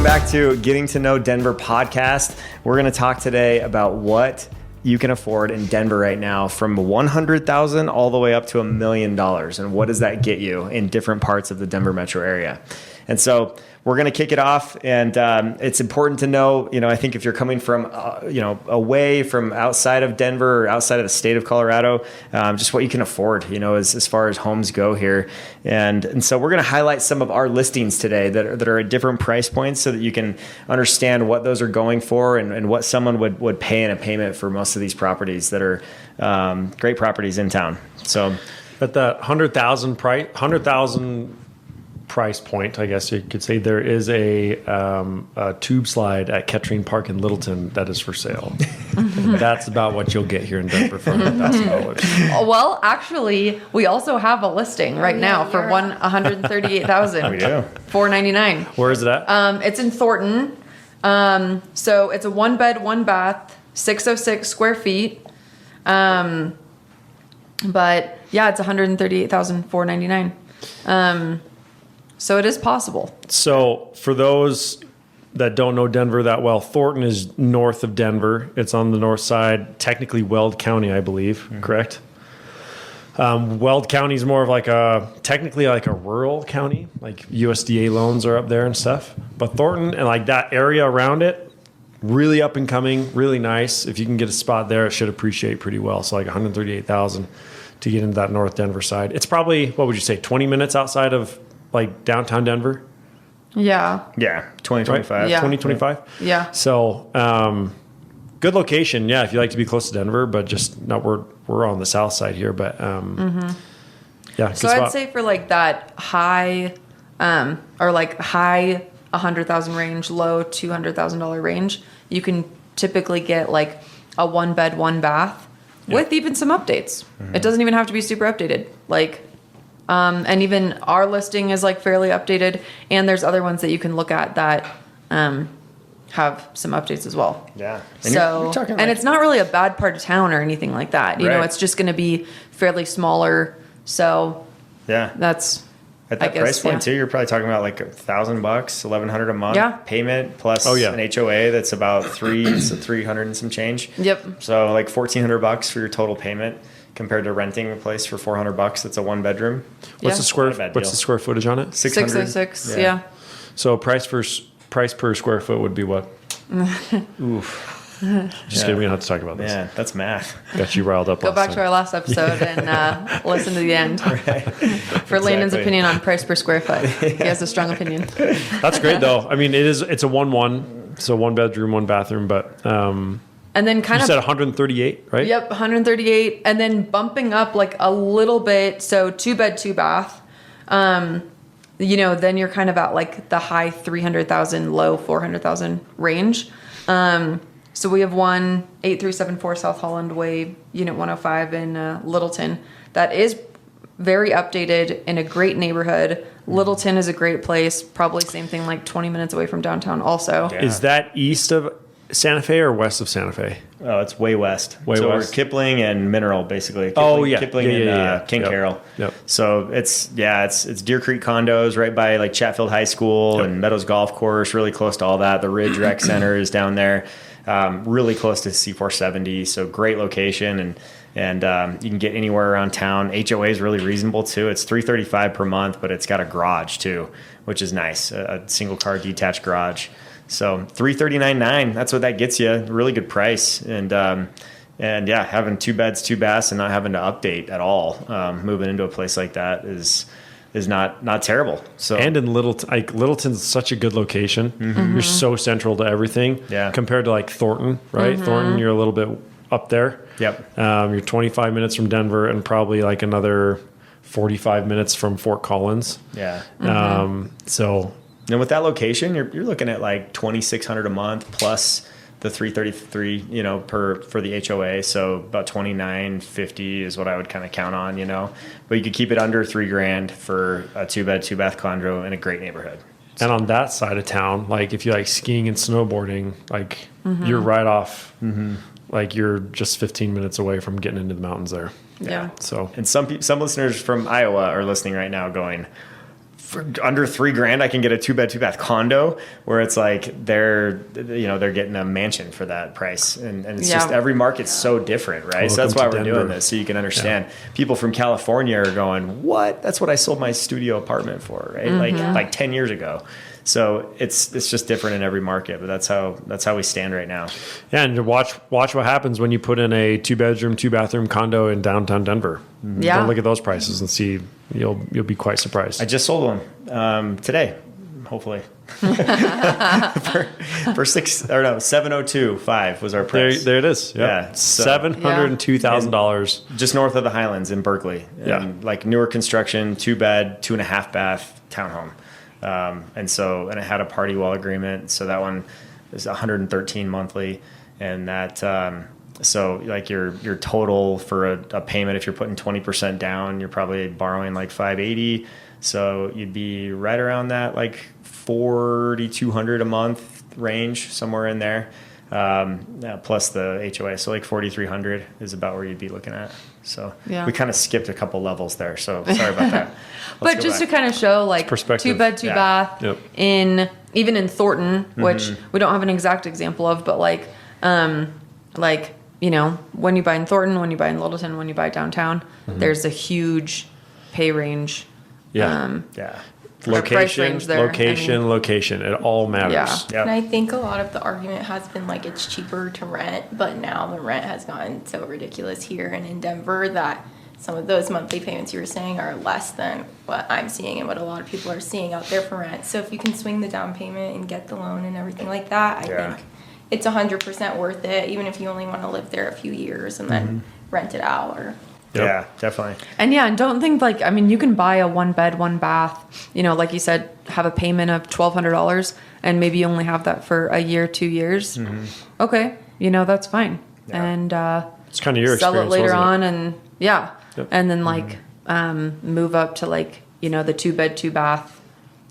Welcome back to Getting to Know Denver podcast. We're going to talk today about what you can afford in Denver right now, from $100,000 all the way up to $1 million. And what does that get you in different parts of the Denver metro area? And so we're going to kick it off. And it's important to know, I think if you're coming from, away from outside of Denver or outside of the state of Colorado, just what you can afford, as far as homes go here. And so we're going to highlight some of our listings today that are at different price points so that you can understand what those are going for and what someone would pay in a payment for most of these properties that are great properties in town. So at the 100,000 price point, I guess you could say, there is a tube slide at Kettering Park in Littleton that is for sale. And that's about what you'll get here in Denver for $100,000. Well, actually, we also have a listing right now for $138,000. We do. $499. Where is it at? It's in Thornton. So it's a 1-bed, 1-bath, 606 square feet. But yeah, it's $138,499. So it is possible. So for those that don't know Denver that well, Thornton is north of Denver. It's on the north side, technically Weld County, I believe, correct? Weld County is more of technically a rural county, like USDA loans are up there and stuff. But Thornton and that area around it, really up and coming, really nice. If you can get a spot there, it should appreciate pretty well. So $138,000 to get into that North Denver side. It's probably, what would you say, 20 minutes outside of downtown Denver? Yeah. Yeah, 2025. Right? Yeah. 2025? Yeah. So, good location. Yeah, if you like to be close to Denver, but just not, we're on the south side here, but yeah. So I'd say for that high, high 100,000 range, low $200,000 range, you can typically get a 1-bed, 1-bath with even some updates. Mm-hmm. It doesn't even have to be super updated. And even our listing is fairly updated, and there's other ones that you can look at that have some updates as well. Yeah. And you're talking it's not really a bad part of town or anything like that. You know, it's just going to be fairly smaller. So yeah, that's at that price point too. You're probably talking about $1,000, $1,100 a month payment plus an HOA that's about $300 and some change. Yep. So $1,400 for your total payment, compared to renting a place for $400 that's a 1-bedroom. What's the square footage on it? 606. Yeah. So price per square foot would be what? Oof. Just kidding. We don't have to talk about this. Yeah, that's math. Got you riled up. Go back to our last episode and listen to the end for Landon's opinion on price per square foot. He has a strong opinion. That's great though. I mean, it's a 1-1, so 1 bedroom, 1 bathroom, but. And then you said 138, right? Yep, 138, and then bumping up a little bit. So 2-bed, 2-bath. Then you're kind of at the high 300,000, low 400,000 range. So we have 18374 South Holland Way, Unit 105 in Littleton. That is very updated in a great neighborhood. Littleton is a great place. Probably same thing, 20 minutes away from downtown. Also, Is that east of Santa Fe or west of Santa Fe? Oh, it's way west. West. We're Kipling and Mineral, basically. Kipling and King Carroll. Yep. So it's Deer Creek condos right by Chatfield High School and Meadows Golf Course, really close to all that. The Ridge Rec Center is down there, really close to C470. So great location, and you can get anywhere around town. HOA is really reasonable too. It's $335 per month, but it's got a garage too, which is nice. A single car detached garage. So $339.9, that's what that gets you. Really good price. And having 2 beds, 2 baths and not having to update at all, moving into a place like that is not terrible. So, and in Littleton, Littleton's such a good location. Mm-hmm. You're so central to everything. Yeah. Compared to Thornton, right? Mm-hmm. Thornton, you're a little bit up there. Yep. You're 25 minutes from Denver and probably another 45 minutes from Fort Collins. Yeah. So. And with that location, you're looking at $2,600 a month plus the $333, for the HOA. So about $2,950 is what I would kind of count on, But you could keep it under $3,000 for a 2-bed, 2-bath condo in a great neighborhood. And on that side of town, if you like skiing and snowboarding, you're right off. Mm-hmm. You're just 15 minutes away from getting into the mountains there. Yeah. So. And some listeners from Iowa are listening right now going, for under $3,000, I can get a 2-bed, 2-bath condo where it's like they're getting a mansion for that price. And it's just every market's so different, right? So that's why we're doing this, so you can understand. People from California are going, what? That's what I sold my studio apartment for, right? Like 10 years ago. So it's just different in every market, but that's how we stand right now. Yeah, and watch what happens when you put in a 2-bedroom, 2-bathroom condo in downtown Denver. Yeah. Don't look at those prices and see you'll be quite surprised. I just sold one today, hopefully. for 702.5 was our price. There it is. Yep. Yeah, so, $702,000, just north of the Highlands in Berkeley. And like newer construction, 2-bed, 2.5-bath townhome. And it had a party wall agreement. So that one is $113 monthly. And that, so like your total for a payment, if you're putting 20% down, you're probably borrowing like $580. So you'd be right around that, like $4,200 a month range, somewhere in there. Plus the HOA. So like $4,300 is about where you'd be looking at. So we kind of skipped a couple levels there. So sorry about that. But just to kind of show like 2-bed, 2-bath even in Thornton, which we don't have an exact example of, but like, when you buy in Thornton, when you buy in Littleton, when you buy downtown, there's a huge pay range. Location, there. location. It all matters. Yeah. Yep. And I think a lot of the argument has been like it's cheaper to rent, but now the rent has gotten so ridiculous here and in Denver that some of those monthly payments you were saying are less than what I'm seeing and what a lot of people are seeing out there for rent. So if you can swing the down payment and get the loan and everything like that, I think it's 100% worth it, even if you only want to live there a few years and then rent it out or... Yeah, definitely. And don't think you can buy a 1-bed, 1-bath, like you said, have a payment of $1,200 and maybe you only have that for a year, 2 years. Okay. That's fine. Yeah. And, it's kind of your sell it experience, later wasn't on it? and and then move up to the 2-bed, 2-bath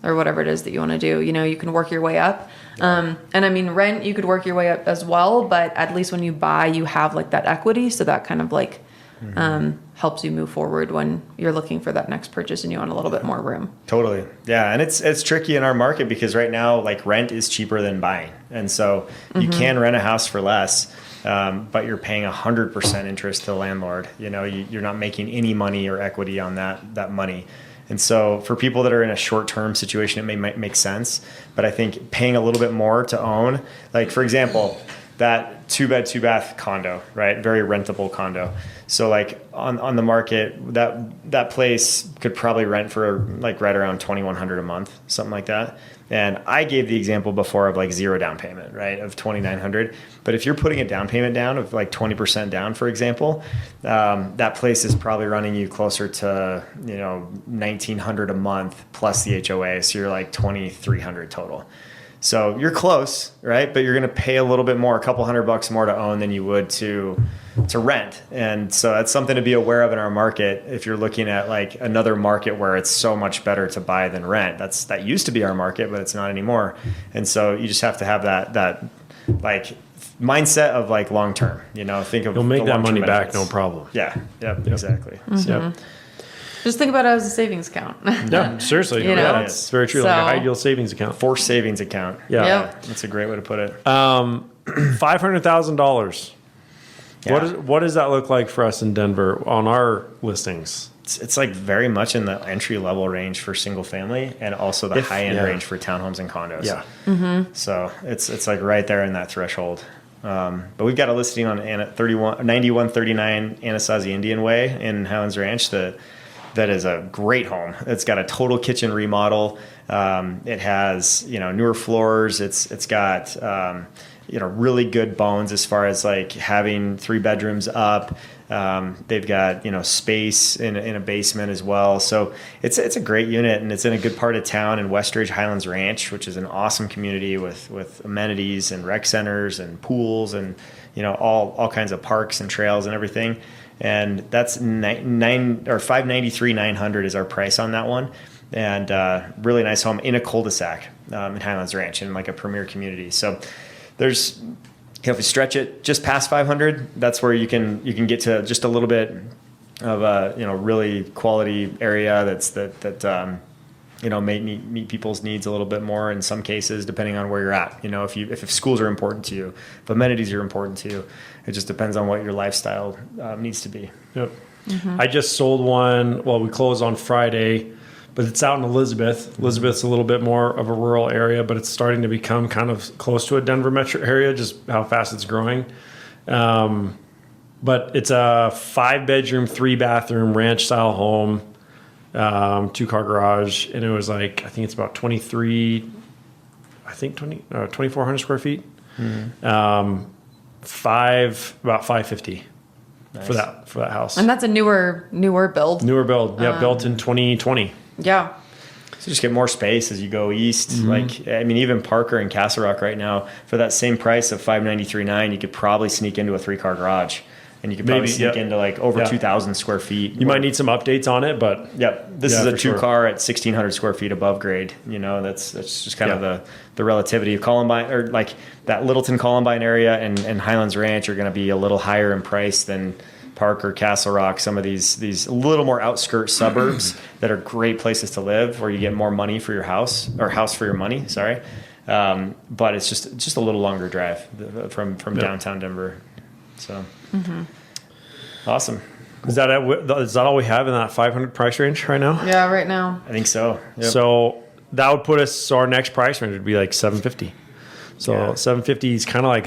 or whatever it is that you want to do. You can work your way up. Rent, you could work your way up as well, but at least when you buy, you have like that equity. So that kind of helps you move forward when you're looking for that next purchase and you want a little bit more room. Totally. Yeah. And it's tricky in our market because right now, like rent is cheaper than buying. And so you can rent a house for less, but you're paying 100% interest to the landlord. You're not making any money or equity on that money. And so for people that are in a short-term situation, it might make sense. But I think paying a little bit more to own, like for example, that 2-bed, 2-bath condo, right? Very rentable condo. So like on the market, that place could probably rent for like right around $2,100 a month, something like that. And I gave the example before of like 0 down payment, right? Of $2,900. But if you're putting a down payment down of like 20% down, for example, that place is probably running you closer to, $1,900 a month plus the HOA. So you're like $2,300 total. So you're close, right? But you're going to pay a little bit more, a couple $100 more to own than you would to rent. And so that's something to be aware of in our market. If you're looking at like another market where it's so much better to buy than rent, that used to be our market, but it's not anymore. And so you just have to have that like mindset of like long term. Think of you'll make that money benefits. Back, no problem. Yeah. Yep. Exactly. Yep. Just think about it as a savings account. Yeah, seriously. That's very true. Like a high yield savings account. Forced savings account. Yeah. Yep. That's a great way to put it. $500,000. Yeah. What does that look like for us in Denver on our listings? It's like very much in the entry level range for single family and also the high end range for townhomes and condos. Yeah. So it's like right there in that threshold. But we've got a listing on 9139 Anasazi Indian Way in Highlands Ranch that is a great home. It's got a total kitchen remodel. It has, newer floors. It's got, really good bones as far as like having 3 bedrooms up. They've got, space in a basement as well. So it's a great unit and it's in a good part of town in Westridge Highlands Ranch, which is an awesome community with amenities and rec centers and pools and, all kinds of parks and trails and everything. And that's $593,900 is our price on that one, and really nice home in a cul-de-sac in Highlands Ranch in like a premier community. So there's, if we stretch it just past 500, that's where you can get to just a little bit of a really quality area that meet people's needs a little bit more in some cases, depending on where you're at. If schools are important to you, if amenities are important to you, it just depends on what your lifestyle needs to be. Yep. I just sold one. Well, we closed on Friday, but it's out in Elizabeth. Elizabeth's a little bit more of a rural area, but it's starting to become kind of close to a Denver metro area, just how fast it's growing. But it's a 5-bedroom, 3-bathroom ranch style home, 2-car garage, and it was like, I think it's about 2,400 square feet. About 550 Nice. for that house. And that's a newer build. Newer build, built in 2020. Yeah. So just get more space as you go east. Even Parker and Castle Rock right now, for that same price of $593,900, you could probably sneak into a 3-car garage. And you could probably sneak into like over 2,000 square feet. You might need some updates on it, but this is a 2-car at 1,600 square feet above grade. That's just kind of the relativity of Columbine, or like that Littleton Columbine area and Highlands Ranch are going to be a little higher in price than Parker, Castle Rock, some of these a little more outskirt suburbs that are great places to live, where you get more money for your house, or house for your money. Sorry, but it's just a little longer drive from downtown Denver. So awesome. Is that all we have in that 500 price range right now? Yeah, right now. I think so. Yep. So that would put us. So our next price range would be like 750. So 750 is kind of like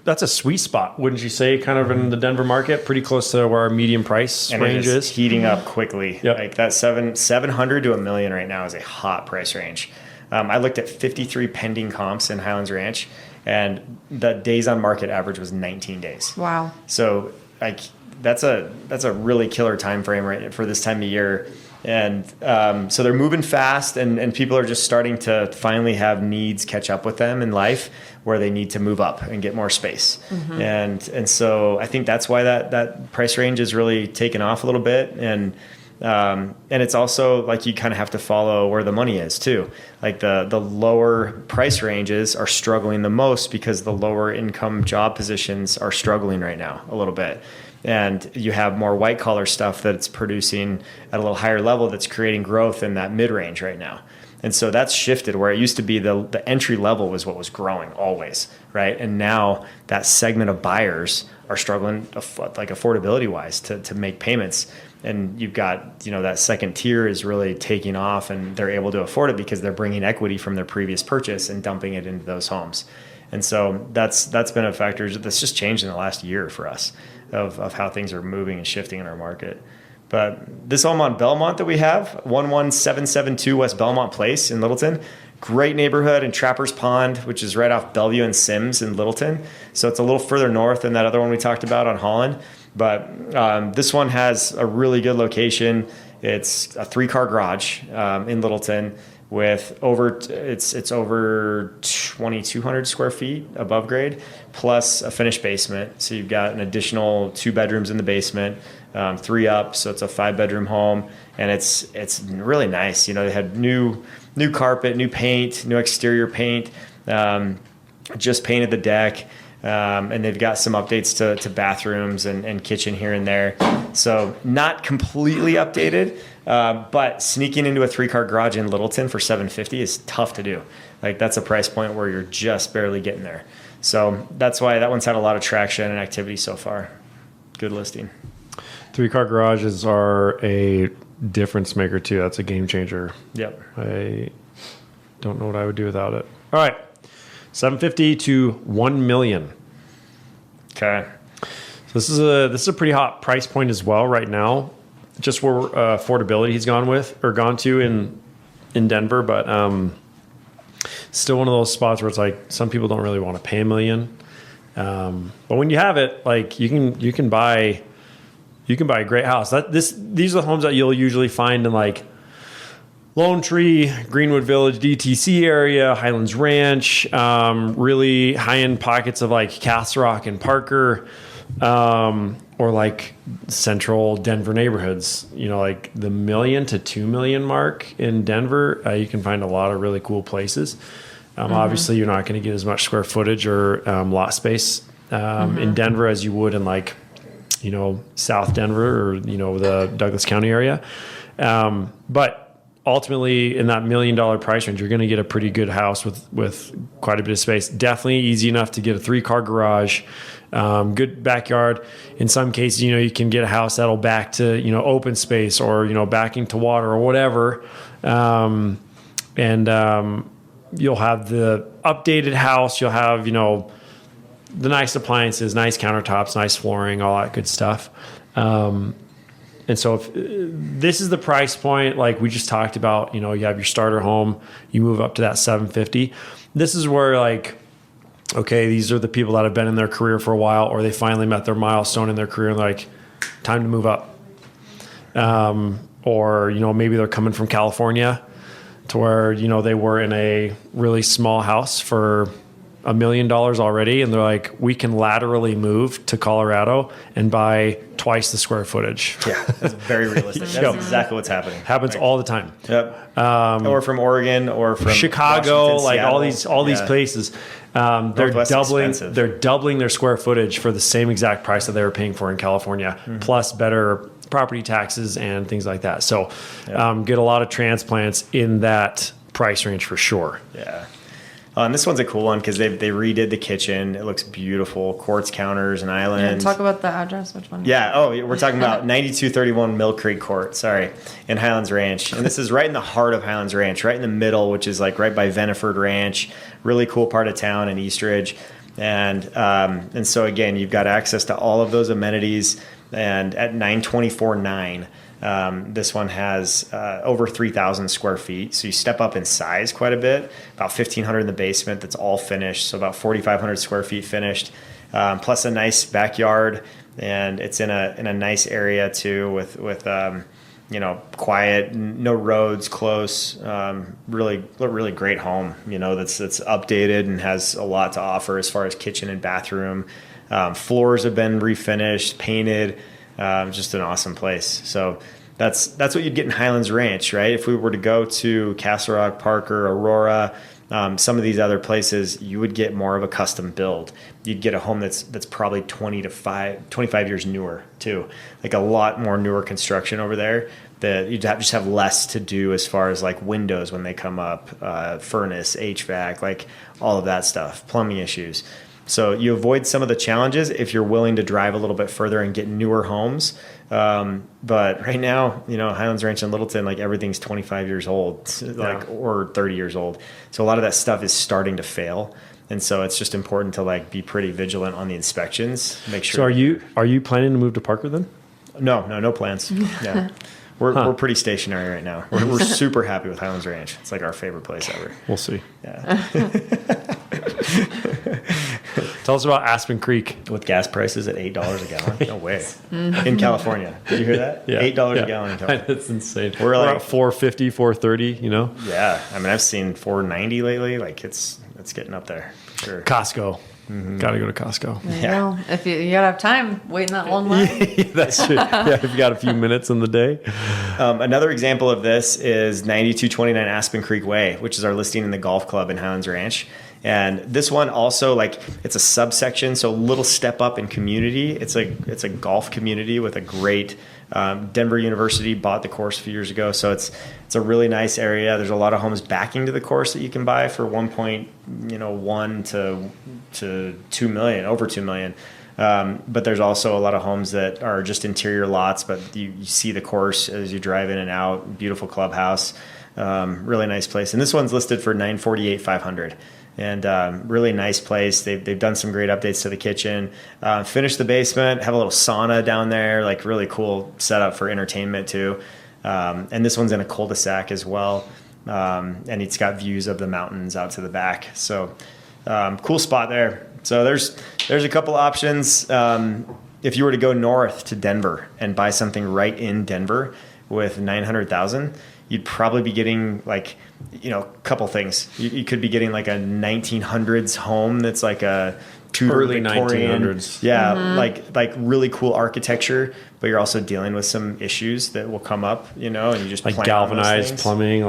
that's a sweet spot, wouldn't you say? Kind of in the Denver market, pretty close to where our medium price range is. Heating up quickly. Yep. Like that 700 to $1 million right now is a hot price range. I looked at 53 pending comps in Highlands Ranch, and the days on market average was 19 days. Wow. So like that's a really killer time frame right for this time of year. And so they're moving fast, and people are just starting to finally have needs catch up with them in life, where they need to move up and get more space. And so I think that's why that price range is really taken off a little bit. And it's also like you kind of have to follow where the money is too. Like the lower price ranges are struggling the most because the lower income job positions are struggling right now a little bit. And you have more white collar stuff that's producing at a little higher level that's creating growth in that mid range right now. And so that's shifted, where it used to be the entry level was what was growing always, right? And now that segment of buyers are struggling, like affordability wise, to make payments. And you've got, that second tier is really taking off, and they're able to afford it because they're bringing equity from their previous purchase and dumping it into those homes. And so that's been a factor that's just changed in the last year for us of how things are moving and shifting in our market. But this home on Belmont that we have, 11772 West Belmont Place in Littleton, great neighborhood in Trappers Pond, which is right off Bellevue and Sims in Littleton. So it's a little further north than that other one we talked about on Holland. But this one has a really good location. It's a 3-car garage in Littleton with over 2,200 square feet above grade, plus a finished basement. So you've got an additional 2 bedrooms in the basement, 3 up. So it's a 5-bedroom home, and it's really nice. They had new carpet, new paint, new exterior paint, just painted the deck. And they've got some updates to bathrooms and kitchen here and there. So not completely updated, but sneaking into a 3-car garage in Littleton for $750 is tough to do. Like that's a price point where you're just barely getting there. So that's why that one's had a lot of traction and activity so far. Good listing. 3-car garages are a difference maker too. That's a game changer. Yep. I don't know what I would do without it. All right. 750 to 1 million. Okay. So this is a pretty hot price point as well right now. Just where affordability has gone to in Denver, but still one of those spots where it's like some people don't really want to pay $1 million. But when you have it, like you can buy a great house. These are the homes that you'll usually find in like Lone Tree, Greenwood Village, DTC area, Highlands Ranch, really high-end pockets of like Castle Rock and Parker, or like central Denver neighborhoods. Like the $1 million to $2 million mark in Denver, you can find a lot of really cool places. Obviously, you're not going to get as much square footage or lot space in Denver as you would in like, South Denver or, the Douglas County area. But ultimately in that $1 million price range, you're going to get a pretty good house with quite a bit of space. Definitely easy enough to get a 3-car garage, good backyard. In some cases, you can get a house that'll back to, open space or, backing to water or whatever. And you'll have the updated house. You'll have, the nice appliances, nice countertops, nice flooring, all that good stuff. And so if this is the price point, like we just talked about, you have your starter home, you move up to that 750. This is where okay, these are the people that have been in their career for a while, or they finally met their milestone in their career and they're time to move up. Or, maybe they're coming from California to where, they were in a really small house for $1 million already, and they're we can laterally move to Colorado and buy twice the square footage. Yeah, that's very realistic. That's exactly what's happening. Happens all the time. Yep. Or from Oregon, or from Chicago, Washington, all these places. They're doubling their square footage for the same exact price that they were paying for in California, plus better property taxes and things like that. So, get a lot of transplants in that price range for sure. Yeah. And this one's a cool one because they redid the kitchen. It looks beautiful. Quartz counters and islands. Talk about the address. Which one? Yeah. Oh, we're talking about 9231 Mill Creek Court. Sorry, in Highlands Ranch, and this is right in the heart of Highlands Ranch, right in the middle, which is right by Veniford Ranch. Really cool part of town in Eastridge, and so again, you've got access to all of those amenities. And at 924.9. This one has over 3,000 square feet. So you step up in size quite a bit, about 1,500 in the basement. That's all finished. So about 4,500 square feet finished, plus a nice backyard. And it's in a nice area too with quiet, no roads close, really great home, that's updated and has a lot to offer as far as kitchen and bathroom. Floors have been refinished, painted, just an awesome place. So that's what you'd get in Highlands Ranch, right? If we were to go to Castle Rock, Parker, Aurora, some of these other places, you would get more of a custom build. You'd get a home that's probably 25 years newer too, a lot more newer construction over there. That you'd just have less to do as far as windows when they come up, furnace, HVAC, all of that stuff, plumbing issues. So you avoid some of the challenges if you're willing to drive a little bit further and get newer homes. But right now, Highlands Ranch and Littleton, everything's 25 years old, or 30 years old. So a lot of that stuff is starting to fail. And so it's just important to be pretty vigilant on the inspections. Make sure. So are you planning to move to Parker then? No plans. Yeah. We're pretty stationary right now. We're super happy with Highlands Ranch. It's our favorite place ever. We'll see. Yeah. Tell us about Aspen Creek. With gas prices at $8 a gallon? No way. In California. Did you hear that? Yeah. $8 a gallon in California. That's insane. We're at $4.50, $4.30, Yeah. I've seen $4.90 lately. It's getting up there for sure. Costco. Got to go to Costco. Yeah. If you gotta have time waiting that long line. That's true. Yeah, if you got a few minutes in the day. Another example of this is 9229 Aspen Creek Way, which is our listing in the golf club in Highlands Ranch. And this one also, it's a subsection, so a little step up in community. It's a golf community with a great Denver University bought the course a few years ago, so it's a really nice area. There's a lot of homes backing to the course that you can buy for 1.1 to 2 million, over 2 million. But there's also a lot of homes that are just interior lots, but you see the course as you drive in and out. Beautiful clubhouse, really nice place. And this one's listed for $948,500. And really nice place. They've done some great updates to the kitchen. Finished the basement. Have a little sauna down there. Really cool setup for entertainment too. And this one's in a cul-de-sac as well. And it's got views of the mountains out to the back. So cool spot there. So there's a couple options. If you were to go north to Denver and buy something right in Denver with $900,000, you'd probably be getting a couple things. You could be getting a 1900s home that's a Tudor early Victorian, 1900s. Yeah, like really cool architecture, but you're also dealing with some issues that will come up, and you just plan galvanized plumbing,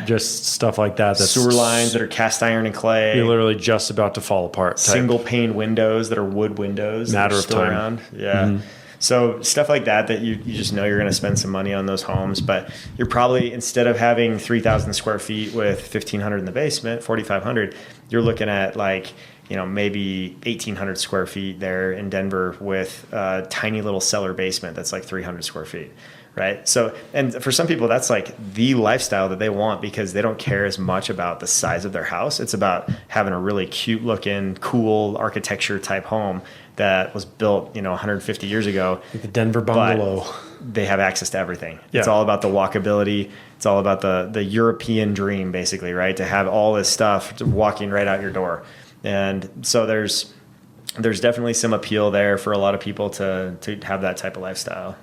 just stuff like that. That's sewer lines that are cast iron and clay. You're literally just about to fall apart. Single pane windows that are wood windows. Matter of time. Around. Yeah. Mm-hmm. So stuff like that you just know you're going to spend some money on those homes, but you're probably, instead of having 3,000 square feet with 1,500 in the basement, 4,500, you're looking at like, maybe 1,800 square feet there in Denver with a tiny little cellar basement that's like 300 square feet. Right. So, and for some people, that's like the lifestyle that they want because they don't care as much about the size of their house. It's about having a really cute looking, cool architecture type home that was built, 150 years ago. Like the Denver bungalow. They have access to everything. Yeah. It's all about the walkability. It's all about the European dream, basically, right? To have all this stuff walking right out your door. And so there's definitely some appeal there for a lot of people to have that type of lifestyle.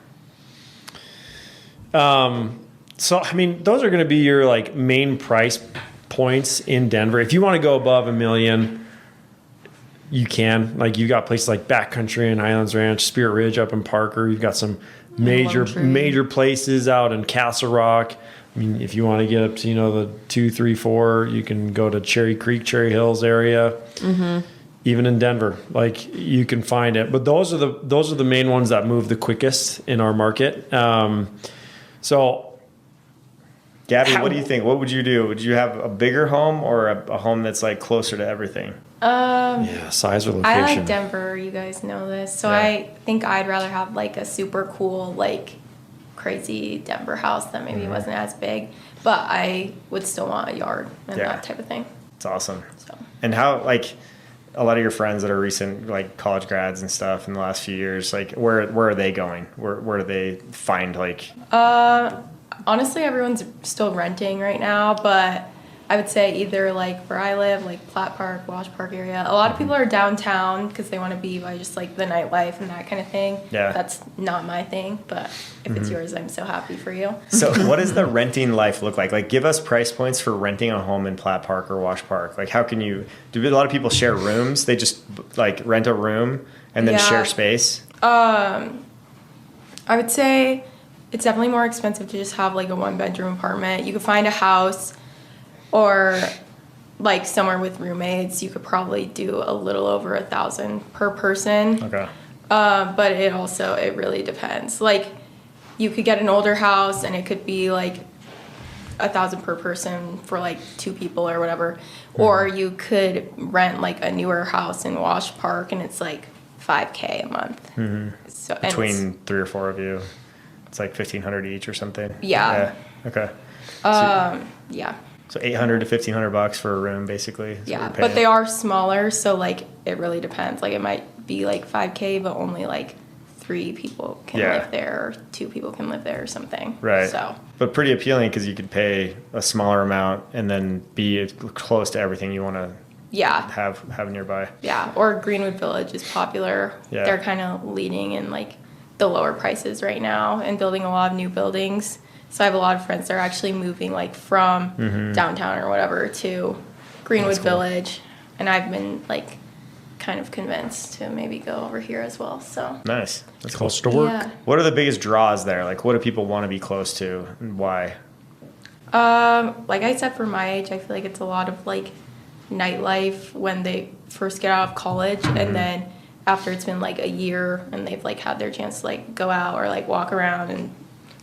So, I mean, those are going to be your like main price points in Denver. If you want to go above $1 million, you can. Like, you got places like Backcountry and Highlands Ranch, Spirit Ridge up in Parker. You've got some major places out in Castle Rock. I mean, if you want to get up to, the 2, 3, 4, you can go to Cherry Creek, Cherry Hills area. Mm-hmm. Even in Denver, like, you can find it. But those are the main ones that move the quickest in our market. So, Gabby, what do you think? What would you do? Would you have a bigger home or a home that's like closer to everything? Size or location. I like Denver. You guys know this. So I think I'd rather have like a super cool, like crazy Denver house that maybe wasn't as big, but I would still want a yard and that type of thing. It's awesome. So. And how, like, a lot of your friends that are recent, like college grads and stuff in the last few years, like where are they going? Where do they find like? Honestly, everyone's still renting right now, but I would say either like where I live, like Platt Park, Wash Park area. A lot of people are downtown because they want to be by just like the nightlife and that kind of thing. Yeah. That's not my thing, but if it's yours, I'm so happy for you. So what does the renting life look like? Like, give us price points for renting a home in Platt Park or Wash Park. Like, how can do a lot of people share rooms? They just like rent a room and then share space? I would say it's definitely more expensive to just have like a 1-bedroom apartment. You could find a house or like somewhere with roommates. You could probably do a little over $1,000 per person. Okay. But it really depends. Like, you could get an older house and it could be like $1,000 per person for like 2 people or whatever. Mm-hmm. Or you could rent like a newer house in Wash Park and it's like $5,000 a month. Mm-hmm. So between 3 or 4 of you, it's like $1,500 each or something. Yeah. Okay. Yeah. So $800 to $1,500 for a room, basically. Yeah, but they are smaller, so like it really depends. Like, it might be like $5,000, but only like 3 people can live there, or 2 people can live there, or something. Right. So, but pretty appealing because you could pay a smaller amount and then be close to everything you want to. Have nearby. Yeah, or Greenwood Village is popular. Yeah. They're kind of leading in like the lower prices right now and building a lot of new buildings. So I have a lot of friends that are actually moving like from downtown or whatever to Greenwood Village, and I've been like kind of convinced to maybe go over here as well. So nice. That's cool. Close to work. Yeah. What are the biggest draws there? Like, what do people want to be close to, and why? Like I said, for my age, I feel like it's a lot of like nightlife when they first get out of college, and then after it's been like a year and they've like had their chance to like go out or like walk around and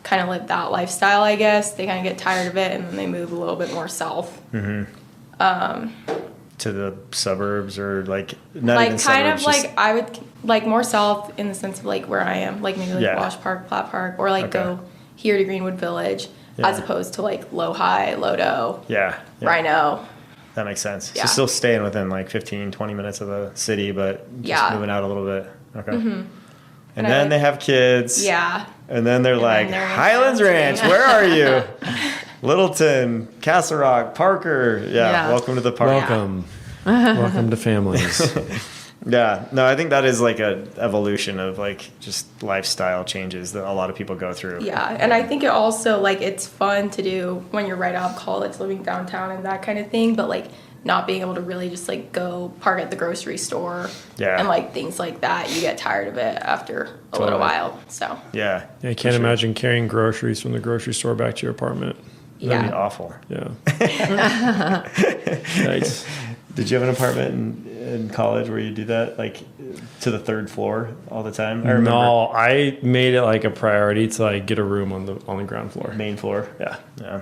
kind of live that lifestyle, I guess they kind of get tired of it and then they move a little bit more south. To the suburbs, or like not like even kind suburbs, of just, like I would like more south in the sense of like where I am, like maybe like Wash Park, Platt Park, or like go here to Greenwood Village as opposed to like Low-Hi, Lodo, Rhino. That makes sense. Yeah. So still staying within like 15, 20 minutes of the city, but just moving out a little bit. Okay. And then they have kids. Yeah. And then they're like, Highlands Ranch, where are you? Littleton, Castle Rock, Parker. Yeah. Welcome to the park. Welcome. Welcome to families. Yeah. No, I think that is like a evolution of like just lifestyle changes that a lot of people go through. Yeah. And I think it also like it's fun to do when you're right out of college, living downtown and that kind of thing, but like not being able to really just like go park at the grocery store and like things like that. You get tired of it after a little while. So yeah. I can't imagine carrying groceries from the grocery store back to your apartment. That'd be awful. Yeah. Nice. Did you have an apartment in college where you do that, like to the third floor all the time? I remember. No, I made it like a priority to like get a room on the ground floor. Main floor. Yeah. Yeah.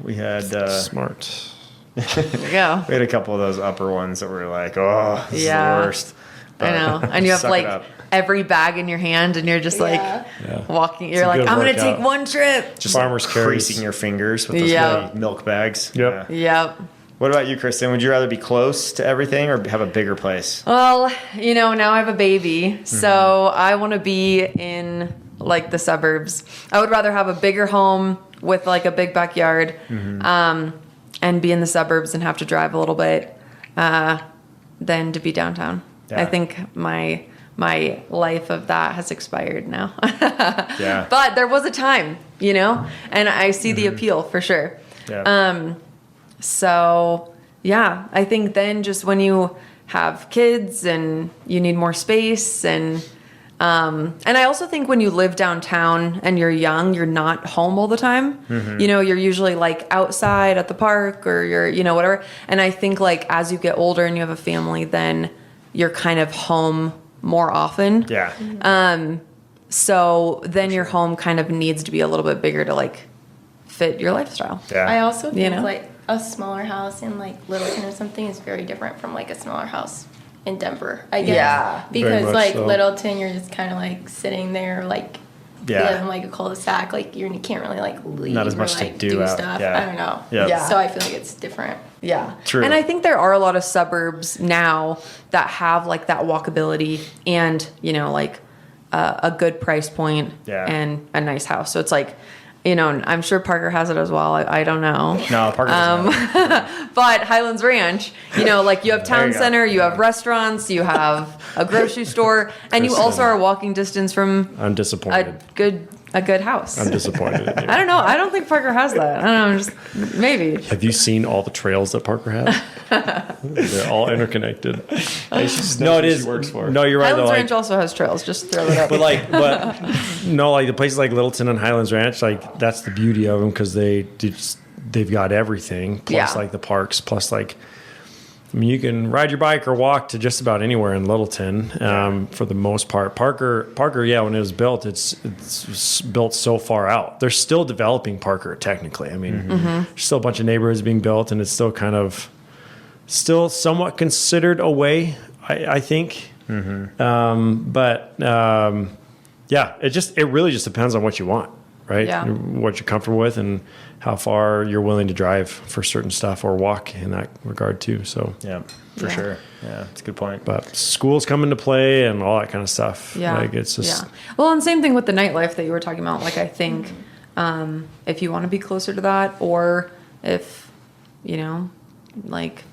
We had Smart. There you go. we had a couple of those upper ones that were like, oh, this is the worst. I know. And you have Suck it like up. every bag in your hand and you're just like Yeah. walking. You're a like, good I'm going to workout. take one trip. Just farmer's carries. creasing your fingers with those Yeah. big milk bags. Yep. Yeah. Yep. What about you, Kristen? Would you rather be close to everything or have a bigger place? Well, now I have a baby, so I want to be in like the suburbs. I would rather have a bigger home with like a big backyard, and be in the suburbs and have to drive a little bit, than to be downtown. Yeah. I think my life of that has expired now. Yeah. But there was a time, and I see the appeal for sure. Yeah. So yeah, I think then just when you have kids and you need more space and I also think when you live downtown and you're young, you're not home all the time. You're usually like outside at the park or you're, whatever. And I think like as you get older and you have a family, then you're kind of home more often. Yeah. So then your home kind of needs to be a little bit bigger to like fit your lifestyle. Yeah. I also think know? like a smaller house in like Littleton or something is very different from like a smaller house in Denver, I guess. Yeah. Very Because much like so. Littleton, you're just kind of like sitting there, like Yeah. living like a cul-de-sac. Like you can't really like leave Not as or, much to like, do out. stuff. Yeah. I don't know. Yeah. Yeah. So I feel like it's different. Yeah. True. And I think there are a lot of suburbs now that have like that walkability and, like a good price point Yeah. and a nice house. So it's like, and I'm sure Parker has it as well. I don't know. No, Parker doesn't have it. But Highlands Ranch, like you have There town you go. center, you have restaurants, you have a grocery store, and you Kristen. also are walking distance from I'm a disappointed. good house. I'm disappointed in you. I don't know. I don't think Parker has that. I don't know. Just maybe. Have you seen all the trails that Parker has? They're all interconnected. No, it is. Works for. No, you're right. Highlands though, Ranch also has trails. Just throw it up. but no, like the places like Littleton and Highlands Ranch, like that's the beauty of them because they've got everything. Plus, Yeah. like the parks. Plus, like you can ride your bike or walk to just about anywhere in Littleton. For the most part, Parker, yeah, when it was built, it's built so far out. They're still developing Parker technically. I mean, there's still a bunch of neighborhoods being built, and it's still kind of still somewhat considered away. I think. Yeah, it really just depends on what you want, right? Yeah. What you're comfortable with and how far you're willing to drive for certain stuff or walk in that regard too. So, Yeah, for Yeah. sure. Yeah, it's a good point. but schools come into play and all that kind of stuff. Yeah. Like it's just, yeah. Well, and same thing with the nightlife that you were talking about. Like, I think if you want to be closer to that, or if, like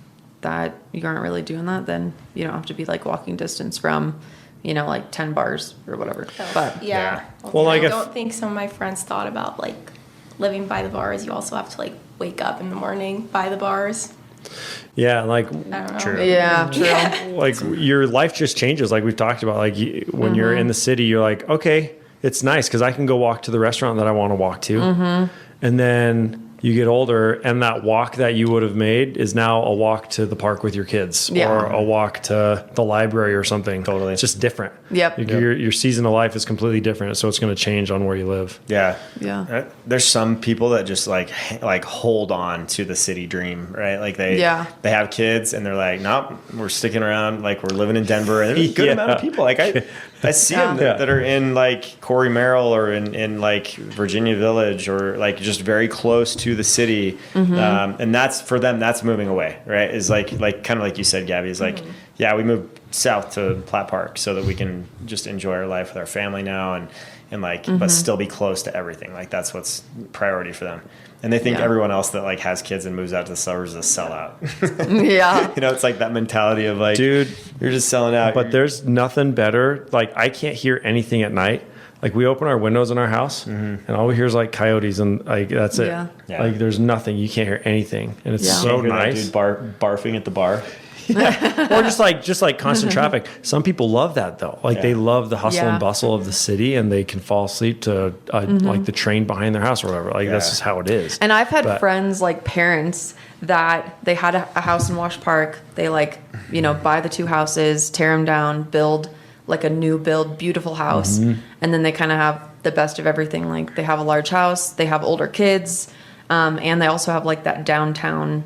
that you aren't really doing that, then you don't have to be like walking distance from, like 10 bars or whatever. But Yeah. Well, like I if- don't think some of my friends thought about like living by the bars. You also have to like wake up in the morning by the bars. yeah, like I don't know. True. yeah, true. like your life just changes like we've talked about like when you're in the city you're like okay it's nice because I can go walk to the restaurant that I want to walk to and then you get older and that walk that you would have made is now a walk to the park with your kids Yeah. or a walk to the library or something. Totally. It's just different. Yep. Your season of life is completely different, so it's going to change on where you live. Yeah. Yeah. There's some people that just like hold on to the city dream, right? Like they have kids and they're like, nope, we're sticking around. Like we're living in Denver, and there's a good Yeah. amount of people. Like I see them Yeah. that are in like Corey Merrill or in like Virginia Village or like just very close to the city. And that's for them, that's moving away, right? Is like kind of like you said, Gabby, is like, yeah, we moved south to Platt Park so that we can just enjoy our life with our family now and like, but still be close to everything. Like that's what's priority for them. And they think Yeah. everyone else that like has kids and moves out to the suburbs is a sellout. Yeah. It's like that mentality of like, Dude, you're just selling out. But there's nothing better. Like I can't hear anything at night. Like we open our windows in our house and all we hear is like coyotes and like that's it. Yeah. Yeah. Like there's nothing. You can't hear anything. And it's Yeah. so Can't hear that nice. dude barfing at the bar. Or just like constant traffic. Some people love that though. Like they love the hustle Yeah. and bustle of the city, and they can fall asleep to like the train behind their house or whatever. Like that's just how it is. And I've had But- friends, like parents, that they had a house in Wash Park. They like, buy the 2 houses, tear them down, build like a new build, beautiful house. And then they kind of have the best of everything. Like they have a large house, they have older kids, and they also have like that downtown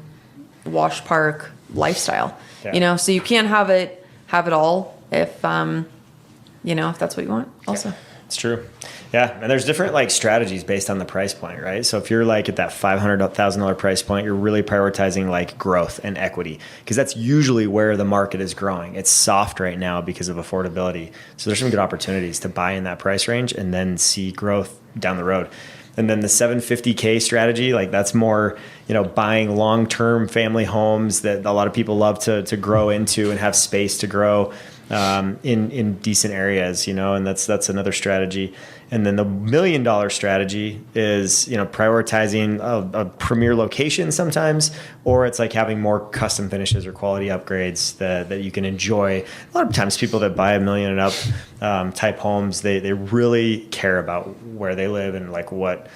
Wash Park lifestyle. Yeah. So you can't have it all if if that's what you want also. It's true. Yeah. And there's different like strategies based on the price point, right? So if you're like at that $500,000 price point, you're really prioritizing like growth and equity, because that's usually where the market is growing. It's soft right now because of affordability. So there's some good opportunities to buy in that price range and then see growth down the road. And then the 750K strategy, like that's more, buying long-term family homes that a lot of people love to grow into and have space to grow in decent areas, and that's another strategy. And then the $1 million strategy is, prioritizing a premier location sometimes, or it's like having more custom finishes or quality upgrades that you can enjoy. A lot of times people that buy $1 million and up type homes, they really care about where they live and like what,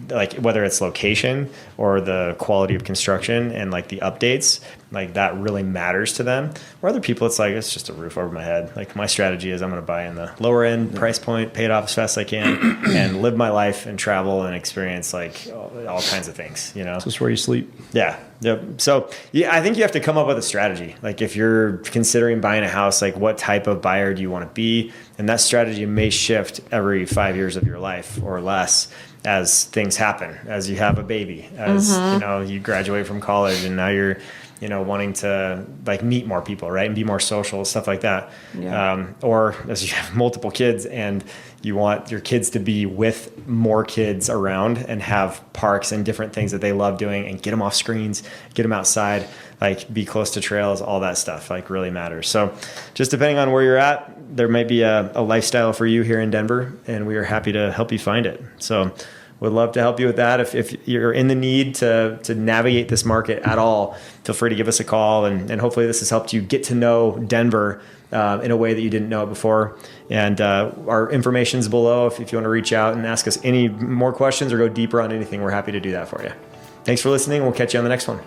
like whether it's location or the quality of construction and like the updates, like that really matters to them. Or other people, it's like, it's just a roof over my head. Like my strategy is I'm going to buy in the lower end price point, pay it off as fast as I can, and live my life and travel and experience like all kinds of things, This is where you sleep. Yeah. Yep. So yeah, I think you have to come up with a strategy. Like if you're considering buying a house, like what type of buyer do you want to be? And that strategy may shift every 5 years of your life or less as things happen, as you have a baby, as you graduate from college and now you're, wanting to like meet more people, right? And be more social, stuff like that. Yeah. Or as you have multiple kids and you want your kids to be with more kids around and have parks and different things that they love doing and get them off screens, get them outside, like be close to trails, all that stuff like really matters. So just depending on where you're at, there might be a lifestyle for you here in Denver, and we are happy to help you find it. So would love to help you with that. If you're in the need to navigate this market at all, feel free to give us a call. And hopefully this has helped you get to know Denver in a way that you didn't know it before. And our information's below if you want to reach out and ask us any more questions or go deeper on anything. We're happy to do that for you. Thanks for listening. We'll catch you on the next one.